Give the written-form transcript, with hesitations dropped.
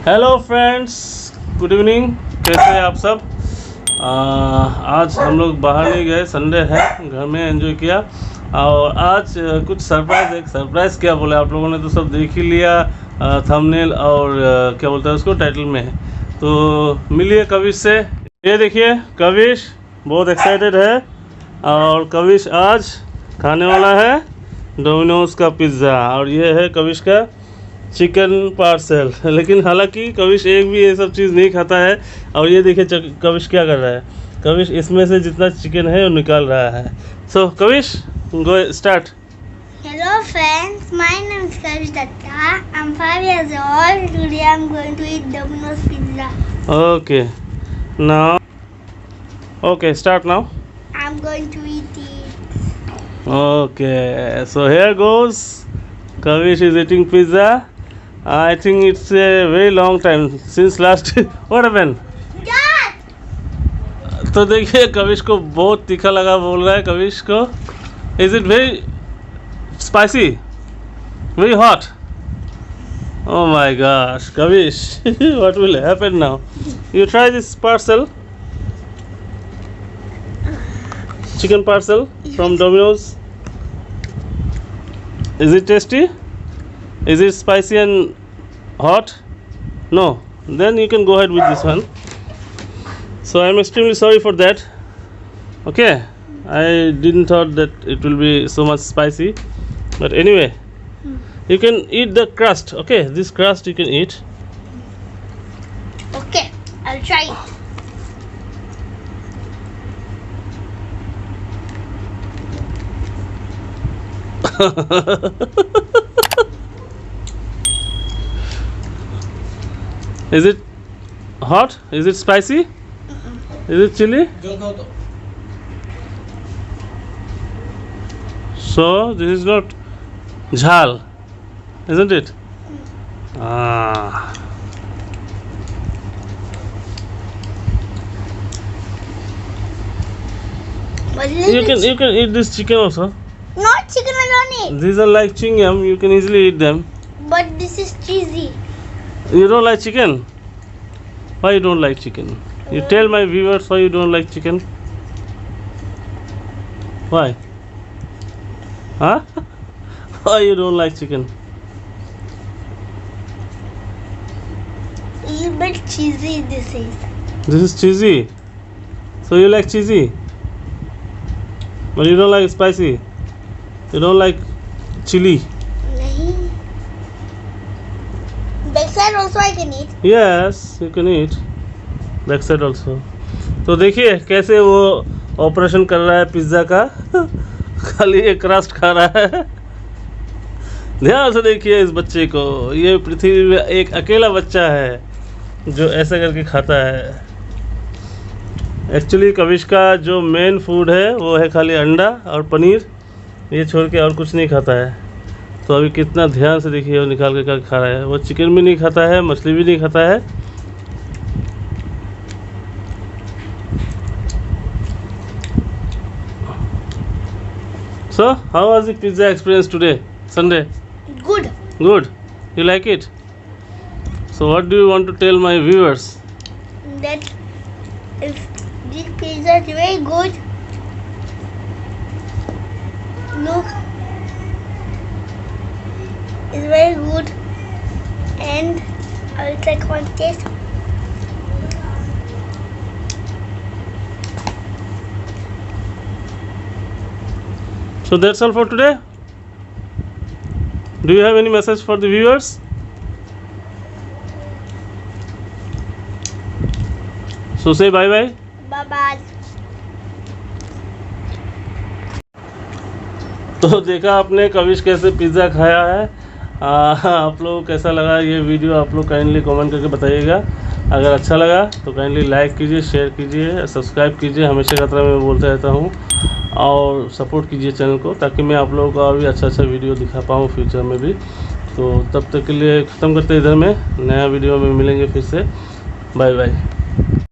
Hello friends, good evening. कैसे हैं आप सब? आज हम लोग बाहर नहीं गए, संडे है, घर में एंजॉय किया। और आज कुछ सरप्राइज़ क्या बोले, आप लोगों ने तो सब देख ही लिया थंबनेल और क्या बोलते हैं उसको, टाइटल में है। तो मिलिए कविश से। ये देखिए, कविश बहुत एक्साइटेड है और कविश आज खाने वाला है डोमिनोज का पिज़्ज़ा। और ये है कविश का चिकन पार्सल। लेकिन हालांकि कविश एक भी ये सब चीज़ नहीं खाता है। और ये देखिए कविश क्या कर रहा है। कविश इसमें से जितना चिकन है वो निकाल रहा है। So Kavish, go start. Hello friends, my name is Kavish Datta. I'm 5 years old. Today I'm going to eat Domino's Pizza. Okay, now, okay, start now. I'm going to eat it. Okay, so here goes. Kavish is eating pizza. I think it's a very long time since last. What happened? Dad! तो देखिए कविश को बहुत तीखा लगा, बोल रहा है कविश को। Is it very spicy, very hot? Oh my gosh, Kavish, what will happen now? You try this parcel, chicken parcel from Domino's. Is it tasty? Is it spicy and hot? No. Then you can go ahead with this one. So I'm extremely sorry for that. Okay, I didn't thought that it will be so much spicy, but anyway, you can eat the crust. Okay, this crust you can eat. Okay, I'll try it. Is it hot? Is it spicy? Is it chili? So this is not jhal, isn't it? Ah. But You can eat this chicken also. not chicken alone. These are like chewing-gum. You can easily eat them. But this is cheesy. You don't like chicken? Why you don't like chicken? You tell my viewers why you don't like chicken. Why? Huh? Why you don't like chicken? A bit cheesy this is. This is cheesy. So you like cheesy, but you don't like spicy. You don't like chili. Nahi. Backside also I can eat. Yes, you can eat. Backside also. तो देखिए कैसे वो operation कर रहा है pizza का। खाली एक क्रस्ट खा रहा है। ध्यान से देखिए इस बच्चे को। ये पृथ्वी में एक अकेला बच्चा है जो ऐसा करके खाता है। एक्चुअली कविश का जो मेन फूड है वो है खाली अंडा और पनीर, ये छोड़ के और कुछ नहीं खाता है। तो अभी कितना ध्यान से देखिए वो निकाल के क्या खा रहा है। वो चिकन भी नहीं खाता है, मछली भी नहीं खाता है। So, how was the pizza experience today, Sunday? Good. Good. You like it? So, what do you want to tell my viewers? That if this pizza is very good. Look, it's very good, and I'll try one taste. So that's all for today. Do you have any message for the viewers? So say bye bye. Bye bye. तो देखा आपने कविश कैसे pizza खाया है। आप लोगों को कैसा लगा ये वीडियो, आप लोग काइंडली कमेंट करके बताइएगा। अगर अच्छा लगा तो काइंडली लाइक कीजिए, शेयर कीजिए, सब्सक्राइब कीजिए। हमेशा की तरह मैं बोलता रहता हूँ। और सपोर्ट कीजिए चैनल को, ताकि मैं आप लोगों को और भी अच्छा वीडियो दिखा पाऊँ फ्यूचर में भी। तो तब तक के लिए ख़त्म करते इधर में, नया वीडियो में मिलेंगे फिर से। Bye bye.